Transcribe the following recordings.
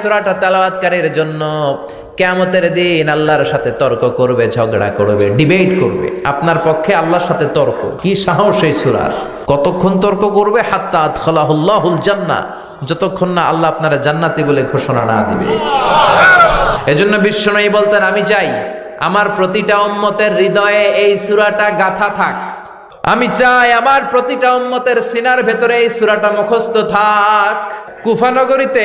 সূরাটা তেলাওয়াতকারীর জন্য কিয়ামতের দিন আল্লাহর সাথে তর্ক করবে, ঝগড়া করবে, ডিবেট করবে। আপনার পক্ষে আল্লাহর সাথে তর্ক, কি সাহস এই সূরার! কতক্ষণ তর্ক করবে? হাত্তা আদখালাহুল্লাহুল জান্নাহ, যতক্ষণ না আল্লাহ আপনারা জান্নাতি বলে ঘোষণা না দিবে। এজন্য বিশ্বনবী বলতেন, আমি চাই আমার প্রতিটা উম্মতের হৃদয়ে এই সূরাটা গাঁথা থাক। আমি চাই আমার প্রতিটা উম্মতের সিনার ভেতরে এই সূরাটা মুখস্থ থাক। কুফা নগরীতে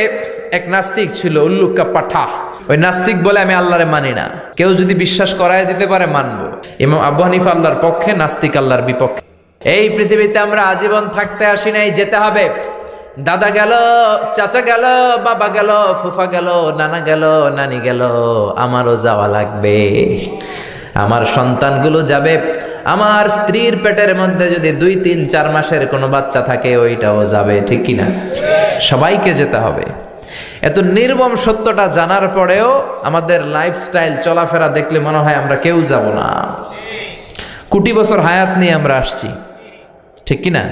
এক নাস্তিক ছিল, উল্লুকা পাঠা। ওই নাস্তিক বলে, আমি আল্লাহরে মানি না। কেউ যদি বিশ্বাস করায় দিতে পারে মানবো। ইমাম আবু হানিফা আল্লাহর পক্ষে, নাস্তিক আল্লাহর বিপক্ষে। এই পৃথিবীতে আমরা আজীবন থাকতে আসি নাই, যেতে হবে। দাদা গেল, চাচা গেল, বাবা গেল, ফুফা গেল, নানা গেল, নানি গেল, আমারও যাওয়া লাগবে। আমার সন্তানগুলো যাবে। আমার স্ত্রীর পেটের মধ্যে যদি 2, 3, 4 মাসের কোনো বাচ্চা থাকে, ওইটাও যাবে, ঠিক কিনা? সবাইকে যেতে হবে। এত নির্মম সত্যটা জানার পরেও আমাদের লাইফস্টাইল, চলাফেরা দেখলে মনে হয় আমরা কেউ যাব না। কোটি বছর হায়াত নিয়ে আমরা আসছি, ঠিক কিনা?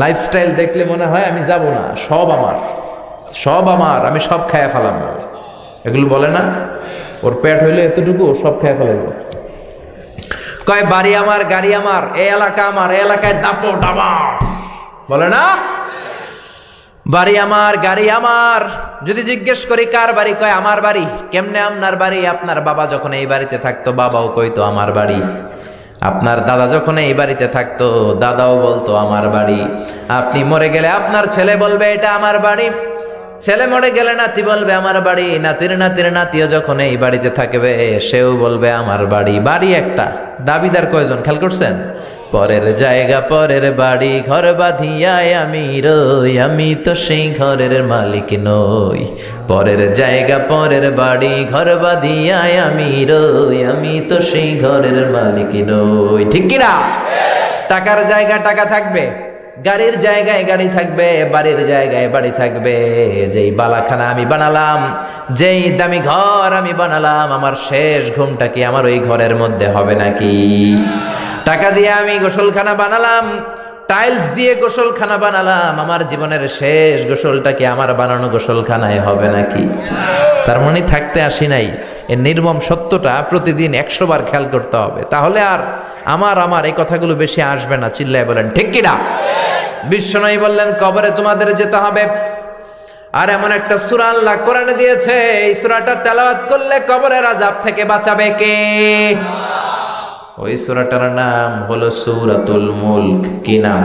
লাইফস্টাইল দেখলে মনে হয় আমি যাব না, সব আমার, সব আমার, আমি সব খায়া ফেলাম। এগুলো বলে না, ওর পেট হইলে এতটুকু, সব খায়া ফেলাইব। কয় বাড়ি আমার, গাড়ি আমার, এই এলাকা আমার, এই এলাকায় দাপট আমার, বলে না? বাড়ি আমার, গাড়ি আমার। যদি জিজ্ঞেস করি কার বাড়ি, কয় আমার বাড়ি। কেমনে আপনার বাড়ি? আপনার বাবা যখন এই বাড়িতে থাকতো, বাবাও কইতো আমার বাড়ি। আপনার দাদা যখন এই বাড়িতে থাকতো, দাদাও বলতো আমার বাড়ি। আপনি মরে গেলে আপনার ছেলে বলবে এটা আমার বাড়ি। ছেলে মরে গেলে নাতি বলবে আমার বাড়ি। নাতির নাতির নাতিও যখন এই বাড়িতে থাকবে, সেও বলবে আমার বাড়ি। বাড়ি একটা, দাবিদার কয়জন খেয়াল করছেন? পরের জায়গা পরের বাড়ি, ঘর বাঁধিয়ায় আমি রই, আমি তো সেই ঘরের মালিক নই। পরের জায়গা পরের বাড়ি, ঘর বাঁধিয়ায় আমি রই, আমি তো সেই ঘরের মালিক নই, ঠিক কিনা? টাকার জায়গা টাকা থাকবে, গাড়ির জায়গায় গাড়ি থাকবে, বাড়ির জায়গায় বাড়ি থাকবে। যেই বালাখানা আমি বানালাম, যেই দামি ঘর আমি বানালাম, আমার শেষ ঘুমটা কি আমার ওই ঘরের মধ্যে হবে নাকি? টাকা দিয়ে আমি গোসলখানা বানালাম, টাইলস দিয়ে গোসলখানা বানালাম, আমার জীবনের শেষ গোসলটা কি আমার বানানো গোসলখানায় হবে নাকি? তার মানে থাকতে আসি নাই। এই নির্মম সত্যটা প্রতিদিন 100 বার খেয়াল করতে হবে, তাহলে আর আমার এই কথাগুলো বেশি আসবে না। চিল্লায় বলেন ঠিক কিনা? বিশ্বনবী বললেন, কবরে তোমাদের যেতে হবে। আর এমন একটা সূরা আল্লাহ কোরআনে দিয়েছে, এই সূরাটা তেলাওয়াত করলে কবরের আযাব থেকে বাঁচাবে কে? ওই সূরাটার নাম হলো সূরাতুল মুলক। কি নাম?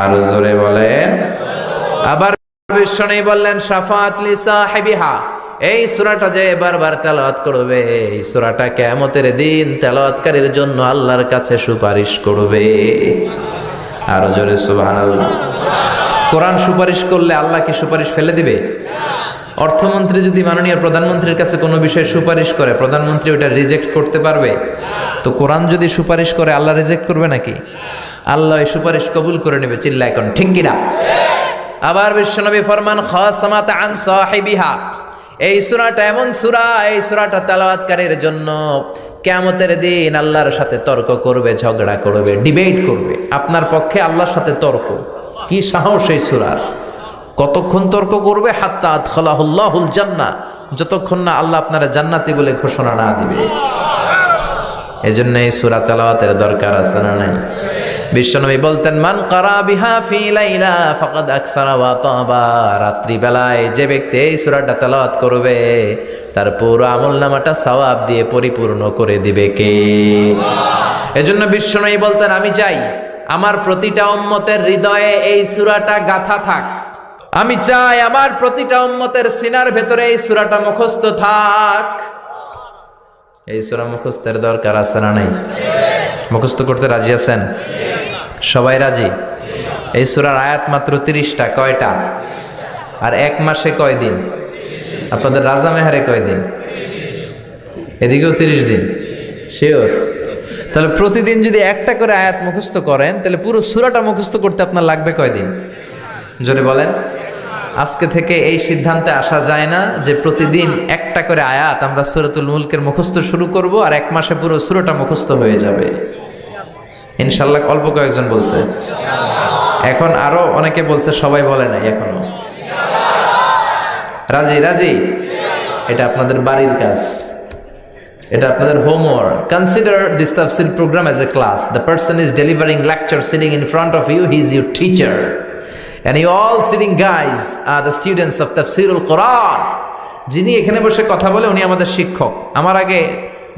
আরো জোরে বলেন। আবার বিশ্বনবী বললেন, শাফাআত লি সাহিবিহা, এই সূরাটা যে বারবার তেলাওয়াত করবে, এই সূরাটা কিয়ামতের দিন তেলাওয়াতকারীর জন্য আল্লাহর কাছে সুপারিশ করবে। আরো জোরে সুবহানাল্লাহ। কোরআন সুপারিশ করলে আল্লাহ কি সুপারিশ ফেলে দিবে? অর্থমন্ত্রী যদি মাননীয় প্রধানমন্ত্রীর কাছে কোনো বিষয় সুপারিশ করে, প্রধানমন্ত্রী ওটা রিজেক্ট করতে পারবে? তো কোরআন যদি সুপারিশ করে, আল্লাহ রিজেক্ট করবে নাকি? আল্লাহ এই সুপারিশ কবুল করে নেবে। চিল্লা এখন ঠিক কিনা? আবার বিশ্বনবী ফরমান, খাসামাত আন সাহিবিহা, এই সূরাটা এমন সূরা, এই সূরাটা তেলাওয়াতকারীর জন্য কিয়ামতের দিন আল্লাহর সাথে তর্ক করবে, ঝগড়া করবে, ডিবেট করবে। আপনার পক্ষে আল্লাহর সাথে তর্ক, কি সাহস এই সূরার! কতক্ষণ তর্ক করবে? হাত্তা আদখালাহুল্লাহুল জান্নাহ, যতক্ষণ না আল্লাহ আপনারা জান্নাতি বলে ঘোষণা না দিবে। এজন্য এই সূরা তেলাওয়াতের দরকার আছে না নাই? বিশ্বনবী বলতেন, মান কারা বিহা ফি লাইলা ফাকাদ আকসারা ওয়া তাবা, রাত্রি বেলায় যে ব্যক্তি এই সূরাটা তেলাওয়াত করবে, তার পুরো আমলনামাটা সওয়াব দিয়ে পরিপূর্ণ করে দিবে কে? এজন্য বিশ্বনবী বলতেন, আমি চাই আমার প্রতিটা উম্মতের হৃদয়ে এই সূরাটা গাঁথা থাক। আমি চাই আমার প্রতিটা উম্মতের সিনার ভেতরে এই সূরাটা মুখস্থ থাক। এই সূরা মুখস্থের দরকার আছে না নাই? মুখস্থ করতে রাজি আছেন? সবাই রাজি? এই সূরার আয়াত মাত্র 30টা। কয়টা? আর 1 মাসে কয় দিন? আপনাদের রাজা মেহারে কয় দিন? এদিকেও 30 দিন। শিওর? তাহলে প্রতিদিন যদি একটা করে আয়াত মুখস্থ করেন, তাহলে পুরো সূরাটা মুখস্থ করতে আপনার লাগবে কয়দিন? জোরে বলেন। আজকে থেকে এই সিদ্ধান্তে আসা যায় না যে প্রতিদিন একটা করে আয়াত আমরা সূরাতুল মুলকের মুখস্থ শুরু করব, আর 1 মাসে পুরো সূরাটা মুখস্থ হয়ে যাবে ইনশাআল্লাহ। অল্প কয়েকজন বলছে, এখন আরো অনেকে বলছে, সবাই বলে নাই এখনো। রাজি রাজি? এটা আপনাদের বাড়ির কাজ, এটা আপনাদের হোমওয়ার্ক। কনসিডার দিস তাফসীর programme as a class. The person is delivering lecture sitting in front of you, he is your teacher, and you all sitting guys are the students of Tafsirul Quran. যিনি এখানে বসে কথা বলে উনি আমাদের শিক্ষক। আমার আগে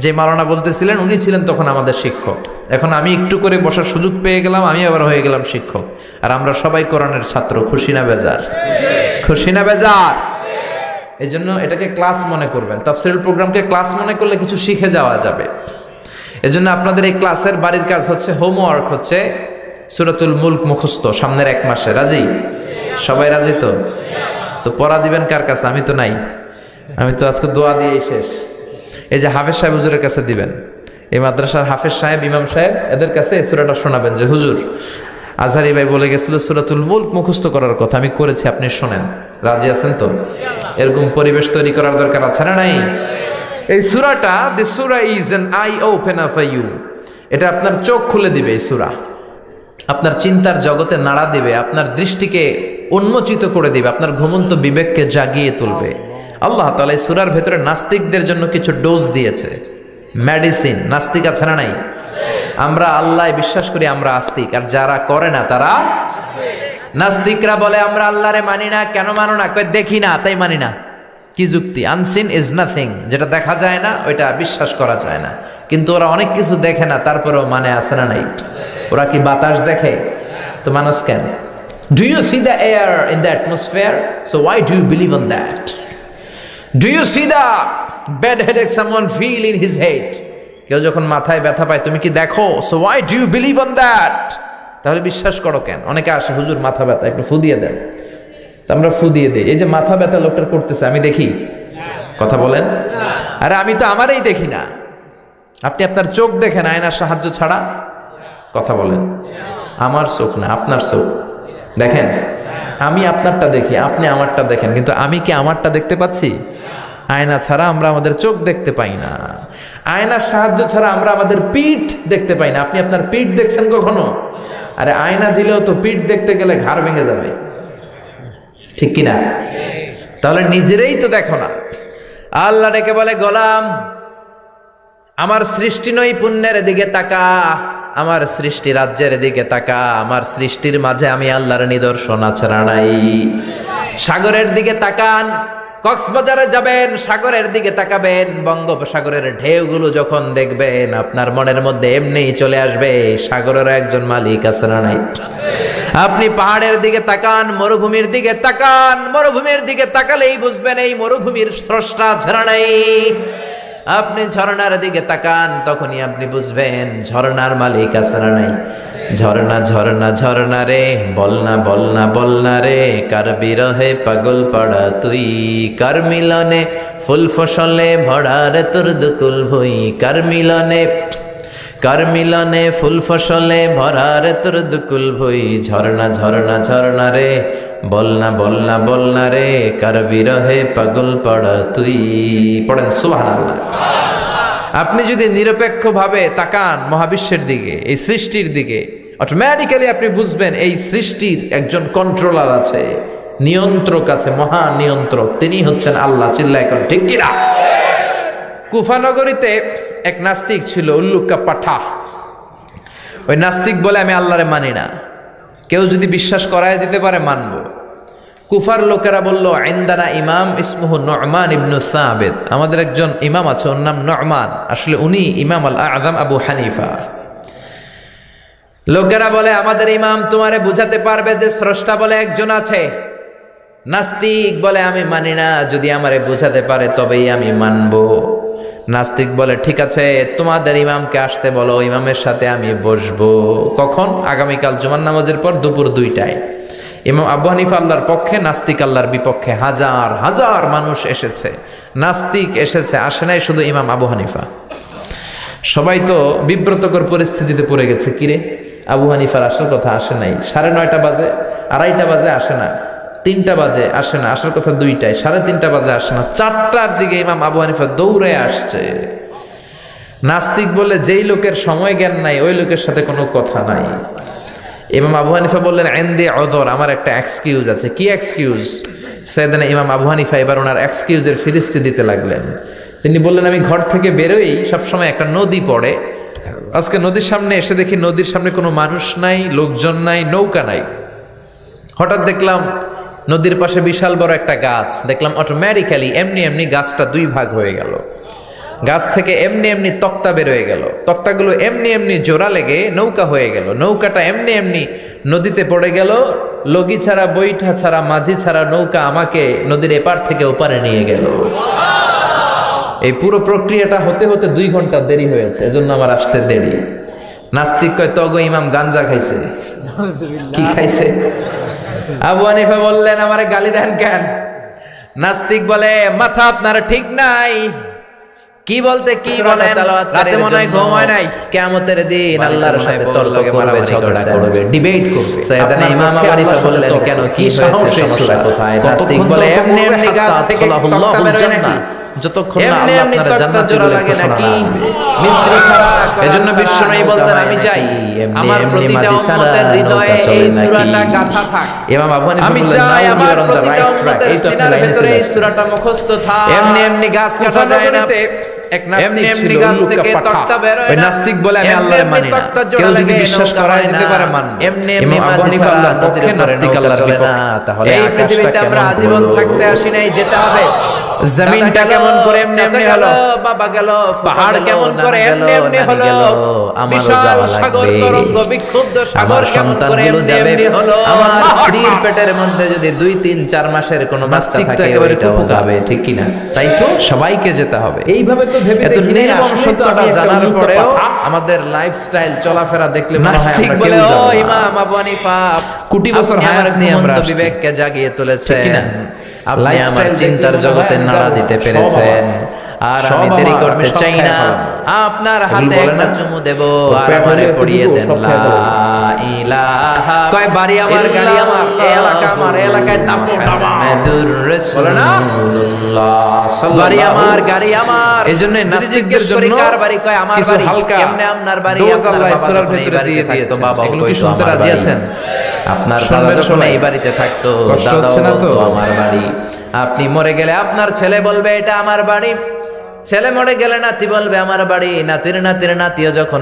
যে মাওলানা বলতেছিলেন উনি ছিলেন তখন আমাদের শিক্ষক। এখন আমি একটু করে বসার সুযোগ পেয়ে গেলাম, আমি আবার হয়ে গেলাম শিক্ষক। আর আমরা সবাই কোরআনের ছাত্র। খুশি না বেজার? খুশি না বেজার? এই জন্য এটাকে ক্লাস মনে করবেন। তাফসীরুল প্রোগ্রামকে ক্লাস মনে করলে কিছু শিখে যাওয়া যাবে। এজন্য আপনাদের এই ক্লাসের বাড়ির কাজ হচ্ছে, হোমওয়ার্ক হচ্ছে সূরাতুল মুলক মুখস্থ সামনের 1 মাসে। রাজি? সবাই রাজি তো? তো পড়া দিবেন কার কাছে? আমি তো নাই, আমি তো আজকে দোয়া দিয়েই শেষ। এই যে হাফেজ সাহেব হুজুরের কাছে দিবেন, এই মাদ্রাসার হাফেজ সাহেব, ইমাম সাহেব, এদের কাছে এই সূরাটা শোনাবেন যে হুজুর আজহারি ভাই বলে গেছিল সূরাতুল মুলক মুখস্থ করার কথা, আমি করেছি, আপনি শোনেন। রাজি আছেন তো? এরকম পরিবেশ তৈরি করার দরকার আছে না নাই? এই সূরাটা, দিস সূরা is an eye opener for you. এটা আপনার চোখ খুলে দিবে। এই সূরা আপনার চিন্তার জগতে নাড়া দিবে, আপনার দৃষ্টিকে উন্মোচিত করে দিবে, আপনার ঘুমন্ত বিবেককে জাগিয়ে তুলবে। আল্লাহ তাআলা এই সূরার ভেতরে নাস্তিকদের জন্য কিছু ডোজ দিয়েছে, মেডিসিন। নাস্তিক আছে না নাই? আমরা আল্লাহ বিশ্বাস করি, আমরা আস্তিক, আর যারা করে না তারা নাস্তিকরা বলে আমরা আল্লাহরে মানি না। কেন মানো না? কই দেখি না তাই মানি না। কি যুক্তি? আনসিন ইজ নাথিং, যেটা দেখা যায় না ওইটা বিশ্বাস করা যায় না। কিন্তু ওরা অনেক কিছু দেখে না, তারপরেও মানে আছে না নাই? ওরা কি বাতাস দেখে? তো মানুষ কেন? Do you see the air in the atmosphere? So why do you believe on that? Do you see the bad headache someone feel in his head? কেউ যখন মাথায় ব্যথা পায় তুমি কি দেখো? So why do you believe on that? তাহলে বিশ্বাস করো কেন? অনেকে আসে, হুজুর মাথা ব্যথা, একটু ফু দিয়ে দেন। তা আমরা ফু দিয়ে দিই। এই যে মাথা ব্যথা লোকটার করতেছে, আমি দেখি? কথা বলেন। আরে আমি তো আমারই দেখি না। আপনি আপনার চোখ দেখেন আয়নার সাহায্য ছাড়া? কথা বলেন। আমার চোখ না, আপনার চোখ দেখেন। আমি আপনারটা দেখি, আপনি আমারটা দেখেন, কিন্তু আমি কি আমারটা দেখতে পাচ্ছি? আয়না ছাড়া আমরা আমাদের চোখ দেখতে পাই না। আয়নার সাহায্য ছাড়া আমরা আমাদের পিঠ দেখতে পাই না। আপনি আপনার পিঠ দেখছেন কখনো? আরে আয়না দিলেও তো পিঠ দেখতে গেলে ঘাড় ভেঙে যাবে, ঠিক কিনা? তাহলে নিজেরাই তো দেখো না। আল্লাহ ডেকে বলে, গোলাম আমার সৃষ্টি নৈপুণ্যের দিকে তাকা, আমার সৃষ্টি রাজ্যের দিকে তাকা। আমার সৃষ্টির মাঝে আমি আল্লাহর নিদর্শন আছে না নাই? সাগরের দিকে তাকান। কক্সবাজারে যাবেন, সাগরের দিকে তাকাবেন, বঙ্গোপসাগরের ঢেউগুলো যখন দেখবেন আপনার মনের মধ্যে এমনিই চলে আসবে সাগরের একজন মালিক আছে না নাই? আপনি পাহাড়ের দিকে তাকান, মরুভূমির দিকে তাকান, মরুভূমির দিকে তাকালেই বুঝবেন এই মরুভূমির স্রষ্টা ছাড়া নাই। আপনি ঝর্ণার দিকে তাকান, তখনই আপনি বুঝবেন ঝর্ণার মালিক আছে না নাই? ঝর্ণা ঝর্ণা ঝর্ণা রে, বলনা বলনা বলনা রে, কার বিরহে পাগল পড়া তুই, কার মিলনে ফুল ফসলে ভরা রে তোর দুকুল ভুই, কার মিলনে ফুল ফসলে ভরা রে তোর দুকুল ভুই। ঝর্ণা ঝর্ণা ঝর্ণা রে, বলনা বলনা বলনা রে, কার বিরহে পাগল পড়া তুই। পড়েন সুবহানাল্লাহ। আপনি যদি নিরপেক্ষভাবে তাকান মহাবিশ্বের দিকে, এই সৃষ্টির দিকে, অটোমেটিক্যালি আপনি বুঝবেন এই সৃষ্টির একজন কন্ট্রোলার আছে, নিয়ন্ত্রক আছে, মহা নিয়ন্ত্রক। তিনি হচ্ছেন আল্লাহ। চিল্লায় এখন ঠিক কিনা? কুফানগরীতে এক নাস্তিক ছিল, উল্লুকা পাঠা। ওই নাস্তিক বলে আমি আল্লাহরে মানি না, কেউ যদি বিশ্বাস করায় দিতে পারে মানব। কুফার লোকেরা বলল, ইনদানা ইমাম ইসমুহু নু'মান ইবনু সাবিত, আমাদের একজন ইমাম আছে, ওর নাম নু'মান, আসলে উনি ইমাম আল আযম আবু হানিফা। লোকেরা বলে আমাদের ইমাম তোমারে বুঝাতে পারবে যে স্রষ্টা বলে একজন আছে। নাস্তিক বলে আমি মানি না, যদি আমারে বুঝাতে পারে তবেই আমি মানব। নাস্তিক বলে ঠিক আছে, তোমাদের ইমামকে আসতে বলো, ইমামের সাথে আমি বসবো। কখন? আগামীকাল জুমার নামাজের পর দুপুর 2টায়। ইমাম আবু হানিফা আল্লাহর পক্ষে, নাস্তিক আল্লাহর বিপক্ষে। হাজার হাজার মানুষ এসেছে, নাস্তিক এসেছে, আসে নাই শুধু ইমাম আবু হানিফা। সবাই তো বিব্রতকর পরিস্থিতিতে পড়ে গেছে, কিরে আবু হানিফার আসার কথা আসে নাই, 9:30 বাজে, 2:30 বাজে আসে না, 3টা বাজে আসে না, আসার কথা 2টায়, 3:30 বাজে আসে না, 4টার দিকে ইমাম আবু হানিফা দৌড়ে আসছে। নাস্তিক বলে যেই লোকের সময় জ্ঞান নাই ওই লোকের সাথে কোনো কথা নাই। ইমাম আবু হানিফা বললেন ইনদি উযর, আমার একটা এক্সকিউজ আছে। কি এক্সকিউজ? সাইয়েদনা ইমাম আবু হানিফা এবার ওনার এক্সকিউজের ফিরিস্তি দিতে লাগলেন। তিনি বললেন, আমি ঘর থেকে বেরোই সবসময় একটা নদী পড়ে, আজকে নদীর সামনে এসে দেখি নদীর সামনে কোনো মানুষ নাই, লোকজন নাই, নৌকা নাই। হঠাৎ দেখলাম নদীর পাশে বিশাল বড় একটা গাছ, দেখলাম অটোমেটিক্যালি এমনি এমনি গাছটা দুই ভাগ হয়ে গেল। গাছ থেকে এমনি এমনি তক্তা বের হয়ে গেল, তক্তাগুলো এমনি এমনি জোড়া লেগে নৌকা হয়ে গেল, নৌকাটা এমনি এমনি নদীতে পড়ে গেল। লগি ছাড়া, বৈঠা ছাড়া, মাঝি ছাড়া নৌকা আমাকে নদীর এপার থেকে ওপারে নিয়ে গেল। এই পুরো প্রক্রিয়াটা হতে হতে 2 ঘন্টা দেরি হয়েছে, এজন্য আমার আসতে দেরি। নাস্তিক কয়, তগো ইমাম গাঞ্জা খাইছে। কি খাইছে? আবু হানিফা বললেন, আমারে গালি দেন কেন? নাস্তিক বলে, মাথা আপনার ঠিক নাই। কি বলতে কি বলেন? রাতে মনে হয় ঘুম হয় নাই। কিয়ামতের দিন আল্লাহর সাথে তর্ক করবে, ঝগড়া করবে, ডিবেট করবে। সাইয়েদনা ইমাম আবু হানিফা বললেন, কেন কি হয়েছে, সমস্যা কোথায়? নাস্তিক বলে, এমনি এমনি গাছ থেকে তক্তা বের হয় নাকি? যতক্ষণ না আল্লাহ আপনার জান্নাতে বলে ঘোষণা না দিবে। মিস্ত্রি ছাড়া। এজন্য বিশ্বনবী বলতেন, আমি চাই আমার প্রতিটা উম্মতের হৃদয়ে এই সূরাটা গাঁথা থাক। ইমাম আবু হানিফা বললেন, আমি চাই আমার প্রতিটা উম্মতের সিনার ভিতরে এই সূরাটা মুখস্থ থাক। এমনি এমনি গাছ কাটা যায় না। এক নাস্তিক ছিল, গাছ থেকে তক্তা বের হয় না। ওই নাস্তিক বলে, আমি আল্লাহরে মানি না। কেউ যদি বিশ্বাস করায় দিতে পারে মান। এমনি এমনি মাঝি ছাড়া পক্ষে নাস্তিক আল্লাহর বিপক্ষে। তাহলে এই পৃথিবীতে আমরা আজীবন থাকতে আসি নাই, যেতে হবে। জমিনটা কেমন করে এমনি এমনি হলো, বাবা গেল, পাহাড় কেমন করে এমনি এমনি হলো, বিশাল সাগর তরঙ্গ বিক্ষুব্ধ সাগর কেমন করে এমনি এমনি হলো। আমার স্ত্রীর পেটের মধ্যে যদি 2-3-4 মাসের কোনো বাচ্চা থাকে, ওইটাও যাবে, ঠিক কি না? তাই তো সবাইকে যেতে হবে। এইভাবে তো ভেবে এত নির্মম সত্যটা জানার পরেও আমাদের লাইফস্টাইল চলাফেরা দেখলে মনে হয় আমরা কেউ যাব না। ও ইমাম আবু হানিফা, কোটি বছর হায়াত নিয়ে আমরা বিবেককে জাগিয়ে তুলেছেন। আপনি আমার চিন্তার জগতে নাড়া দিতে পেরেছেন, আর আমি দেরি করতে চাই না। আপনার হাতে একটা চুমু দেব, আর আমারে পড়িয়ে দেন লা ইলাহা। কয় বাড়ি আমার, গাড়ি আমার, এই এলাকা আমার, এই এলাকায় দাপট মুহাম্মাদুর রাসূলুল্লাহ। বাড়ি আমার, গাড়ি আমার। এজন্য নাস্তিকদের জন্য কার বাড়ি? কয় আমার বাড়ি। কেমনে আপনার বাড়ি? আল্লাহ সূরার ভিতরে দিয়ে দিয়েছে। বাবা কই শুনতে রাজি আছেন? আপনার দাদা যখন এই বাড়িতে থাকতো, কষ্ট হচ্ছে না তো? আমার বাড়ি। আপনি মরে গেলে আপনার ছেলে বলবে এটা আমার বাড়ি, ছেলে মরে গেলে নাতি বলবে আমার বাড়ি, নাতির নাতির নাতিও যখন